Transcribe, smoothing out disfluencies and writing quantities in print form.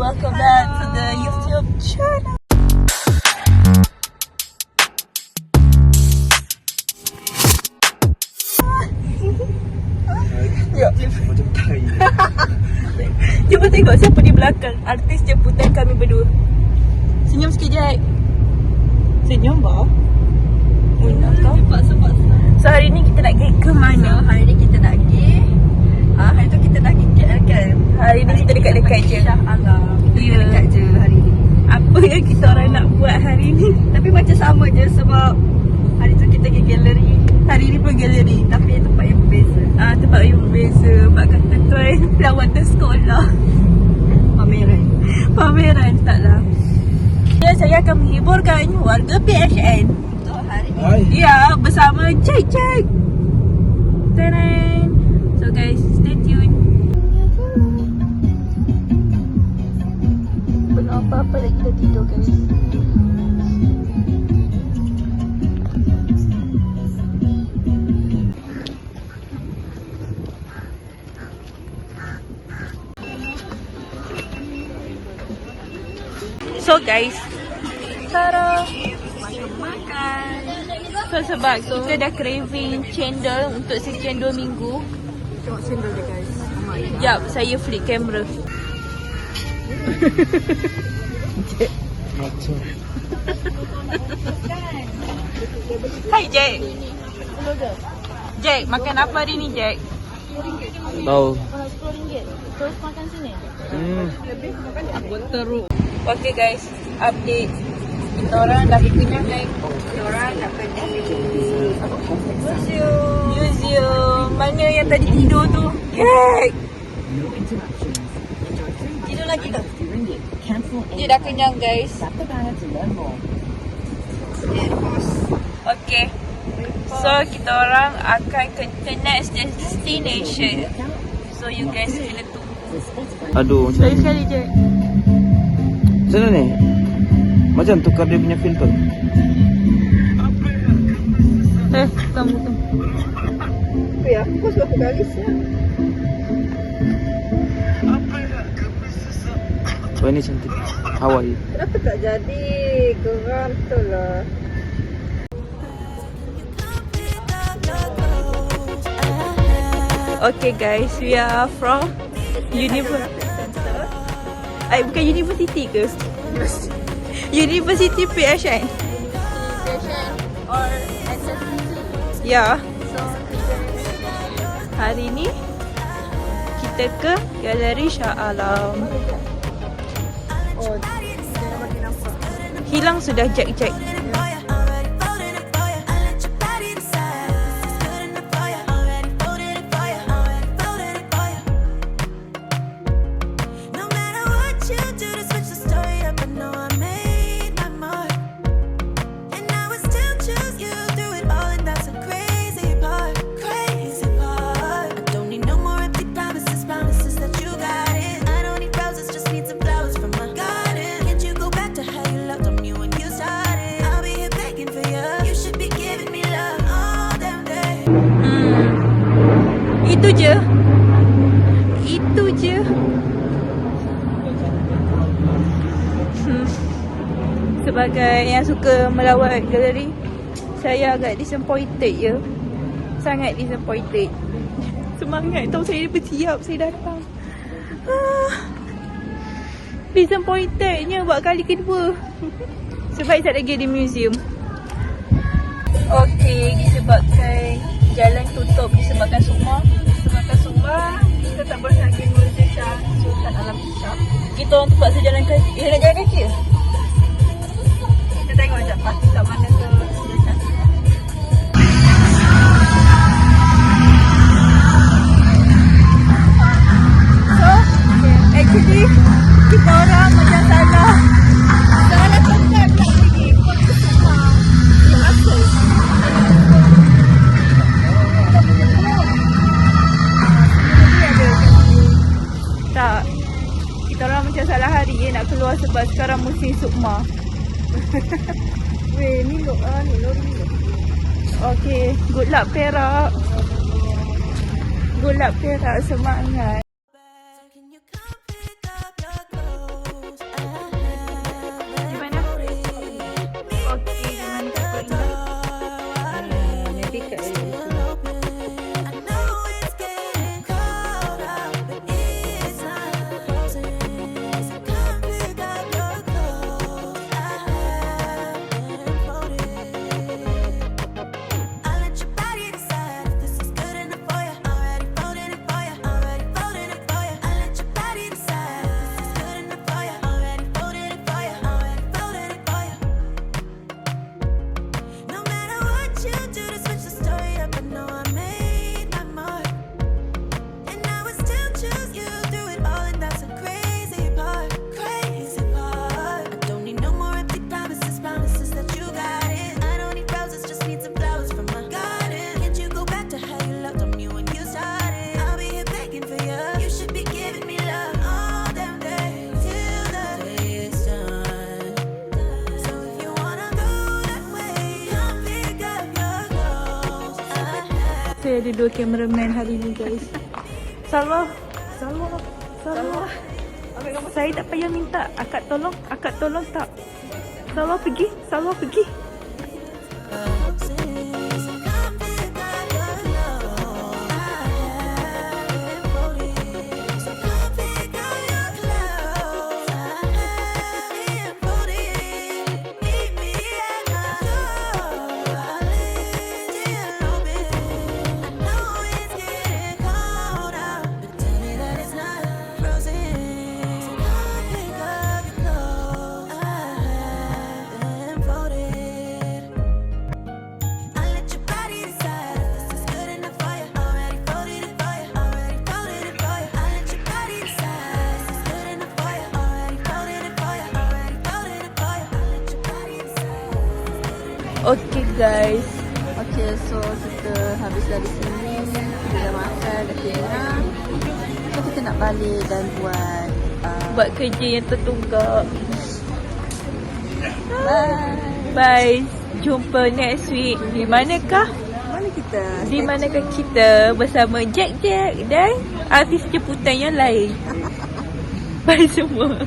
welcome back to the YouTube channel. Ya, Macam Thai. cuba tengok siapa di belakang artis jemputan kami berdua. Senyum sikit Jack. Senyum bah. Munah kau. So hari ni kita nak pergi ke mana? Hari ni kita nak pergi hari tu kita nak pergi KL kan. Hari ni kita dekat-dekat je. Shah Alam. Ya. Dekat je hari ni. Apa yang kita orang nak buat hari ni? Tapi macam sama je sebab hari tu kita pergi galeri. Hari ni pun galeri. Tapi tempat yang berbeza. Tempat yang berbeza. Mak kata try lawatan sekolah. Pameran taklah. Ya, saya akan menghiburkan warga PHN. So hari ni Hai. Ya, bersama Jack. Tadan. So guys, stay tuned. Belum apa-apa lagi kita tidur guys. So guys, Tara makan. So sebab kita dah craving cendol untuk sekian 2 minggu. tengok sendal dia guys. Sekejap, saya flip kamera. Macam. Hai Jack. Jack, makan apa hari ni Jack? Tahu. RM10. Terus makan sini. Aku teruk. Okay guys, update. Kita orang dah kenyang guys. Kita orang nak pergi Museum. Mana yang tadi tidur tu? Jack. Tidur lagi tak? Dia dah kenyang guys. Okay. So kita orang akan ke next destination. So you guys kena tunggu. Aduh, macam ni. Sekali Jack. Macam mana ni? Macam tukar dia punya filter. Kamu tu. Apa ya? Aku suka aku garis ya. Oh, ini cantik. Hawaii. Kenapa tak jadi? Geram tu lah. Okay guys, we are from bukan university ke? University PHN. Or SSC. Ya. So Hari ni kita ke Galeri Shah Alam. oh, dia dah bagi nampak. Hilang sudah Jack. Itu je. Sebagai yang suka melawat galeri, saya agak disappointed je. Sangat disappointed. Semangat tau saya bersiap, saya datang. Disappointednya buat kali kedua. Sebab tak lagi di museum. Okay, disebabkan jalan tutup disebabkan sukma. Kita tak boleh nak pergi Museum Shah Sultan Alam Shah. Kita orang terpaksa jalan kaki. Nak jalan kaki ke? Kita tengok sekejap pasti kat mana tu. So, actually kita orang macam salah tempat nak pergi. Ya, apa? Tak. Kita orang macam salah hari nak keluar sebab sekarang musim sukma. Weh, ni lori ni. Okay, good luck Perak. Good luck Perak, semangat. Saya ada 2 cameraman hari ni guys. Salwa. Saya tak payah minta. Akak tolong tak. Salwa pergi. Okay guys. Okay, so kita habis dari sini. Kita dah makan, dah kenyang. So kita nak balik dan Buat kerja yang tertunggak. bye. Bye. Jumpa next week. Di manakah? Mana kita? Di manakah kita bersama Jack dan artis jemputan yang lain. Bye semua.